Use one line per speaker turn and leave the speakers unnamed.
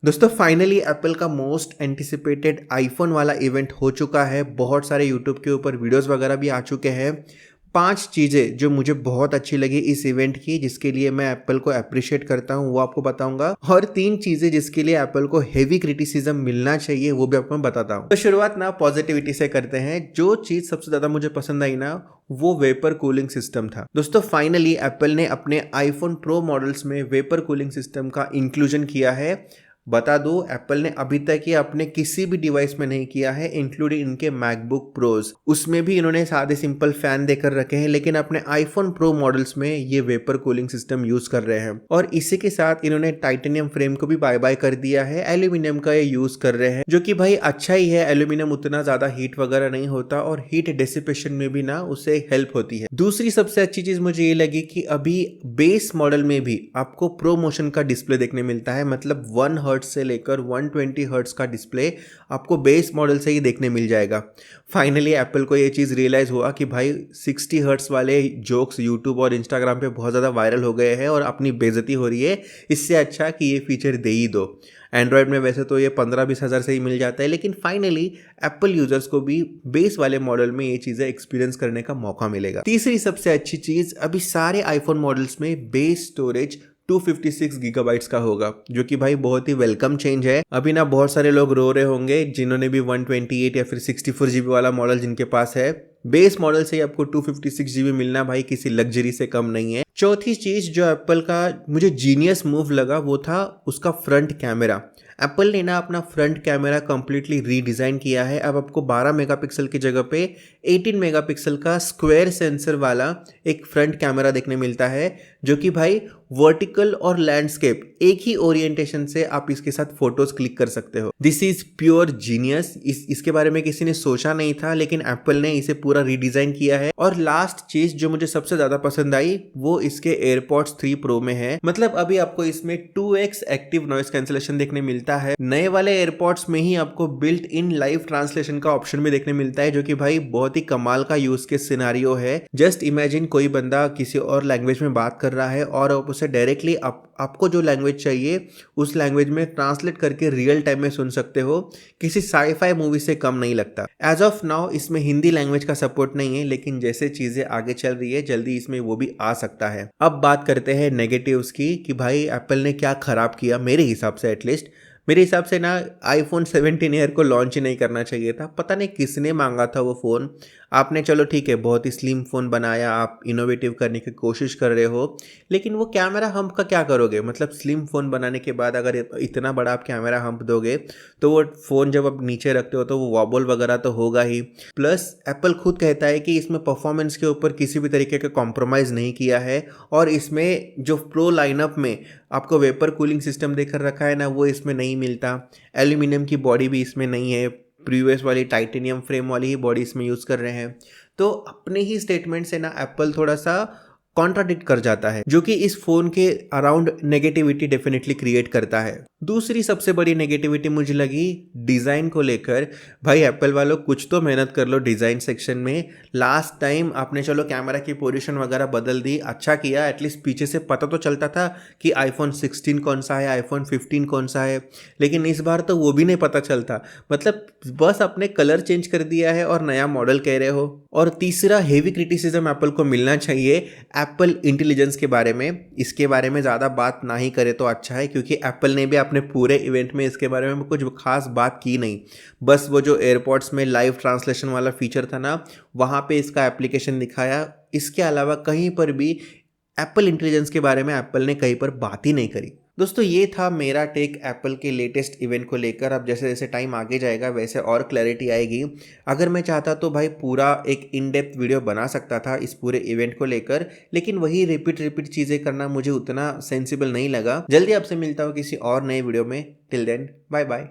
दोस्तों finally Apple का most anticipated iPhone वाला इवेंट हो चुका है। बहुत सारे यूट्यूब के ऊपर वीडियोस वगैरह भी आ चुके हैं। 5 चीज़ें जो मुझे बहुत अच्छी लगी इस इवेंट की, जिसके लिए मैं एप्पल को अप्रिशिएट करता हूँ, वो आपको बताऊंगा। और 3 चीज़ें जिसके लिए एप्पल को हेवी क्रिटिसिज्म मिलना चाहिए, वो भी आपको मैं बताता हूँ। तो शुरुआत ना पॉजिटिविटी से करते हैं। जो चीज़ सबसे ज़्यादा मुझे पसंद आई ना, वो वेपर कूलिंग सिस्टम था। दोस्तों फाइनली एप्पल ने अपने आईफोन प्रो मॉडल्स में वेपर कूलिंग सिस्टम का इंक्लूजन किया है। बता दो, एप्पल ने अभी तक ये अपने किसी भी डिवाइस में नहीं किया है, इंक्लूडिंग इनके मैकबुक प्रोज। उसमें भी इन्होंने सादे सिंपल फैन देकर रखे हैं, लेकिन अपने आईफोन प्रो मॉडल्स में ये वेपर कूलिंग सिस्टम यूज कर रहे हैं। और इसी के साथ इन्होंने टाइटेनियम फ्रेम को भी बाय बाय कर दिया है, एल्यूमिनियम का ये यूज कर रहे हैं, जो कि भाई अच्छा ही है। एल्यूमिनियम उतना ज्यादा हीट वगैरह नहीं होता और हीट डेसिपेशन में भी ना उससे हेल्प होती है। दूसरी सबसे अच्छी चीज मुझे ये लगी कि अभी बेस मॉडल में भी आपको प्रो मोशन का डिस्प्ले देखने मिलता है। मतलब 1 हर्ट्ज से लेकर 120 हर्ट्ज का डिस्प्ले आपको बेस मॉडल से ही देखने मिल जाएगा। फाइनली एप्पल को ये चीज़ रियलाइज़ हुआ कि भाई 60 हर्ट्ज वाले जोक्स यूट्यूब और इंस्टाग्राम पे बहुत ज़्यादा वायरल हो गए हैं और अपनी बेइज्जती हो रही है। इससे अच्छा कि ये फीचर दे ही दो। एंड्रॉयड में वैसे तो ये 15-20 हज़ार से ही मिल जाता है, लेकिन फाइनली एप्पल यूजर्स को भी बेस वाले मॉडल में ये चीज़ें एक्सपीरियंस करने का मौका मिलेगा। तीसरी सबसे अच्छी चीज़, अभी सारे आईफोन मॉडल्स में बेस स्टोरेज 256 गीगाबाइट्स का होगा, जो कि भाई बहुत ही वेलकम चेंज है। अभी ना बहुत सारे लोग रो रहे होंगे जिन्होंने भी 128 या फिर 64 जीबी वाला मॉडल जिनके पास है। बेस मॉडल से ही आपको 256 जीबी मिलना भाई किसी लग्जरी से कम नहीं है। चौथी चीज जो एप्पल का मुझे जीनियस मूव लगा, वो था उसका फ्रंट कैमरा। एप्पल ने ना अपना फ्रंट कैमरा कंप्लीटली रीडिजाइन किया है। अब आपको 12 मेगापिक्सल की जगह पे 18 मेगापिक्सल का स्क्वायर सेंसर वाला एक फ्रंट कैमरा देखने मिलता है, जो कि भाई वर्टिकल और लैंडस्केप एक ही ओरिएंटेशन से आप इसके साथ फोटोज क्लिक कर सकते हो। This is pure genius. इसके बारे में किसी ने सोचा नहीं था, लेकिन एप्पल ने इसे पूरा रीडिजाइन किया है। और लास्ट चीज जो मुझे सबसे ज्यादा पसंद आई, वो इसके एयरपॉड्स 3 प्रो में है। मतलब अभी आपको इसमें 2x एक्टिव नॉइस कैंसिलेशन देखने मिलता है। नए वाले एयरपॉड्स में ही आपको बिल्ट इन लाइव ट्रांसलेशन का ऑप्शन भी देखने मिलता है, जो कि भाई बहुत ही कमाल का यूज के सिनारियो है। जस्ट इमेजिन कोई बंदा किसी और लैंग्वेज में बात कर रहा है और आप उसे डायरेक्टली आपको जो लैंग्वेज चाहिए उस लैंग्वेज में ट्रांसलेट करके रियल टाइम में सुन सकते हो। किसी साईफाई मूवी से कम नहीं लगता। एज ऑफ नाउ इसमें हिंदी लैंग्वेज का सपोर्ट नहीं है, लेकिन जैसे चीजें आगे चल रही है जल्दी इसमें वो भी आ सकता है। अब बात करते हैं नेगेटिव्स की, कि भाई एप्पल ने क्या खराब किया। मेरे हिसाब से एटलीस्ट, मेरे हिसाब से ना आईफोन 17 एयर को लॉन्च ही नहीं करना चाहिए था। पता नहीं किसने मांगा था वो फ़ोन। आपने चलो ठीक है, बहुत ही स्लिम फ़ोन बनाया, आप इनोवेटिव करने की कोशिश कर रहे हो, लेकिन वो कैमरा हम्प का क्या करोगे? मतलब स्लिम फ़ोन बनाने के बाद अगर इतना बड़ा आप कैमरा हम्प दोगे तो वो फ़ोन जब आप नीचे रखते हो तो वो वॉबल वगैरह तो होगा ही। प्लस एप्पल खुद कहता है कि इसमें परफॉर्मेंस के ऊपर किसी भी तरीके का कॉम्प्रोमाइज़ नहीं किया है। और इसमें जो प्रो लाइनअप में आपको वेपर कूलिंग सिस्टम देकर रखा है ना, वो इसमें नहीं मिलता। एल्यूमिनियम की बॉडी भी इसमें नहीं है, प्रीवियस वाली टाइटेनियम फ्रेम वाली ही बॉडी इसमें यूज़ कर रहे हैं। तो अपने ही स्टेटमेंट से ना एप्पल थोड़ा सा कॉन्ट्राडिक्ट कर जाता है, जो कि इस फोन के अराउंड नेगेटिविटी डेफिनेटली क्रिएट करता है। दूसरी सबसे बड़ी नेगेटिविटी मुझे लगी डिज़ाइन को लेकर। भाई एप्पल वालों, कुछ तो मेहनत कर लो डिज़ाइन सेक्शन में। लास्ट टाइम आपने चलो कैमरा की पोजीशन वगैरह बदल दी, अच्छा किया, एटलीस्ट पीछे से पता तो चलता था कि आईफोन 16 कौन सा है, आईफोन 15 कौन सा है। लेकिन इस बार तो वो भी नहीं पता चलता। मतलब बस अपने कलर चेंज कर दिया है और नया मॉडल कह रहे हो। और तीसरा हेवी क्रिटिसिज्म एप्पल को मिलना चाहिए एप्पल इंटेलिजेंस के बारे में। इसके बारे में ज़्यादा बात ना ही करे तो अच्छा है, क्योंकि एप्पल ने भी अपने पूरे इवेंट में इसके बारे में कुछ खास बात की नहीं। बस वो जो एयरपॉड्स में लाइव ट्रांसलेशन वाला फीचर था ना, वहाँ पे इसका एप्लीकेशन दिखाया। इसके अलावा कहीं पर भी एप्पल इंटेलिजेंस के बारे में एप्पल ने कहीं पर बात ही नहीं करी। दोस्तों ये था मेरा टेक एप्पल के लेटेस्ट इवेंट को लेकर। अब जैसे जैसे टाइम आगे जाएगा वैसे और क्लैरिटी आएगी। अगर मैं चाहता तो भाई पूरा एक इन डेप्थ वीडियो बना सकता था इस पूरे इवेंट को लेकर, लेकिन वही रिपीट चीज़ें करना मुझे उतना सेंसिबल नहीं लगा। जल्दी आपसे मिलता हूँ किसी और नए वीडियो में। Till then bye bye.